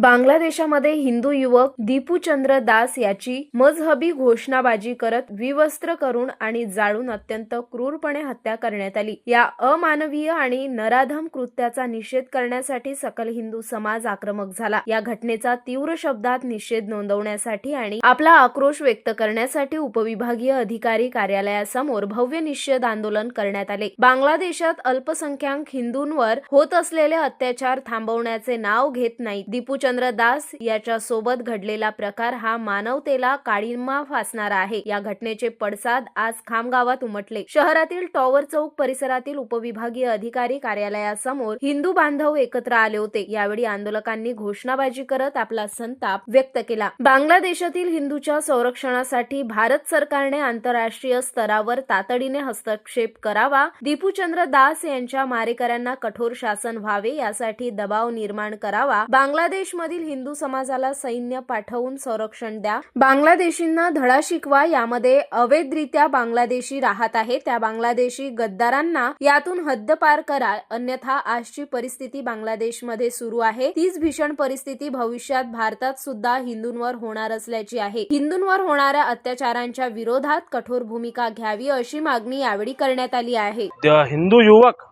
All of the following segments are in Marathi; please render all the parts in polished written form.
बांगलादेशामध्ये हिंदू युवक दीपूचंद्र दास याची मजहबी घोषणाबाजी करत विवस्त्र करून आणि जाळून अत्यंत क्रूरपणे हत्या करण्यात आली। या अमानवीय आणि नराधम कृत्याचा निषेध करण्यासाठी सकल हिंदू समाज आक्रमक झाला। या घटनेचा तीव्र शब्दात निषेध नोंदवण्यासाठी आणि आपला आक्रोश व्यक्त करण्यासाठी उपविभागीय अधिकारी कार्यालयासमोर भव्य निषेध आंदोलन करण्यात आले। बांगलादेशात अल्पसंख्याक हिंदूंवर होत असलेले अत्याचार थांबवण्याचे नाव घेत नाही। दीपूचंद्र दास याच्या सोबत घडलेला प्रकार हा मानवतेला काळिमा फासणारा आहे। या घटनेचे पडसाद आज खामगावात उमटले। शहरातील टॉवर चौक परिसरातील उपविभागीय अधिकारी कार्यालयासमोर हिंदू बांधव एकत्र आले होते। यावेळी आंदोलकांनी घोषणाबाजी करत आपला संताप व्यक्त केला। बांगलादेशातील हिंदूंच्या संरक्षणासाठी भारत सरकारने आंतरराष्ट्रीय स्तरावर तातडीने हस्तक्षेप करावा। दीपूचंद्र दास यांच्या मारेकऱ्यांना कठोर शासन व्हावे यासाठी दबाव निर्माण करावा। बांगलादेश मधील हिंदू समाजाला सैन्य पाठवून संरक्षण द्या। बांगलादेशींना धडा शिकवा। यामध्ये अवैधरित्या बांगलादेशी राहत आहे त्या बांगलादेशी गद्दारांना यातून हद्दपार करा, अन्यथा आजची परिस्थिती बांगलादेशमध्ये सुरू आहे तीच भीषण परिस्थिती भविष्यात भारतात सुद्धा हिंदूंवर होणार असल्याची आहे। हिंदूंवर होणाऱ्या अत्याचारांच्या विरोधात कठोर भूमिका घ्यावी अशी मागणी यावेळी करण्यात आली आहे। हिंदू युवक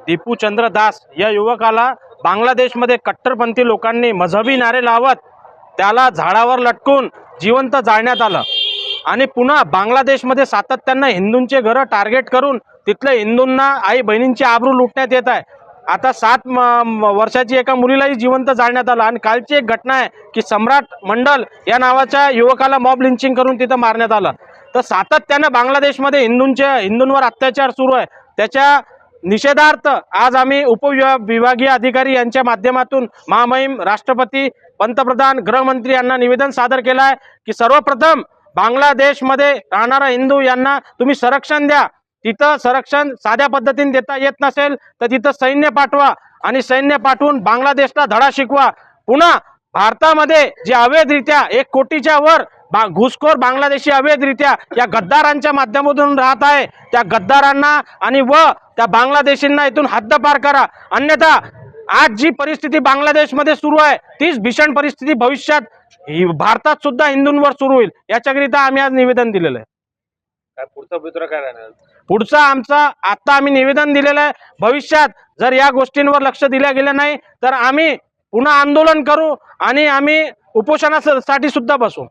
दीपूचंद्र दास या युवकाला बांगलादेशमध्ये कट्टरपंथी लोकांनी मजहबी नारे लावत त्याला झाडावर लटकून जिवंत जाळण्यात आलं आणि पुन्हा बांगलादेशमध्ये सातत्याने हिंदूंचे घरं टार्गेट करून तिथल्या हिंदूंना आई बहिणींची आबरू लुटण्यात येत आहे। आता 7 वर्षाची एका मुलीलाही जिवंत जाळण्यात आलं आणि कालची एक घटना आहे की सम्राट मंडल या नावाच्या युवकाला मॉब लिंचिंग करून तिथं मारण्यात आलं। तर सातत्याने बांगलादेशमध्ये हिंदूंवर अत्याचार सुरू आहे। त्याच्या निषेधार्थ आज आम्ही उपविभागीय अधिकारी यांच्या माध्यमातून महामहिम राष्ट्रपती, पंतप्रधान, गृहमंत्री यांना निवेदन सादर केलं आहे की सर्वप्रथम बांगलादेशमध्ये राहणारा हिंदू यांना तुम्ही संरक्षण द्या। तिथं संरक्षण साध्या पद्धतीने देता येत नसेल तर तिथं सैन्य पाठवा आणि सैन्य पाठवून बांगलादेशला धडा शिकवा। पुन्हा भारतामध्ये जे अवैधरित्या 1 कोटीच्या वर घुसखोर बांगलादेशी अवैधरित्या या गद्दारांच्या माध्यमातून राहत आहे त्या गद्दारांना आणि त्या बांगलादेशींना इथून हद्दपार करा, अन्यथा आज जी परिस्थिती बांगलादेशमध्ये सुरू आहे तीच भीषण परिस्थिती भविष्यात भारतात सुद्धा हिंदूंवर सुरू होईल। याच्याकरिता आम्ही आज निवेदन दिलेलं आहे। पुढचा आमचा आता आम्ही निवेदन दिलेलं आहे। भविष्यात जर या गोष्टींवर लक्ष दिलं गेलं नाही तर आम्ही पुन्हा आंदोलन करू आणि आम्ही उपोषणासाठी सुद्धा बसू।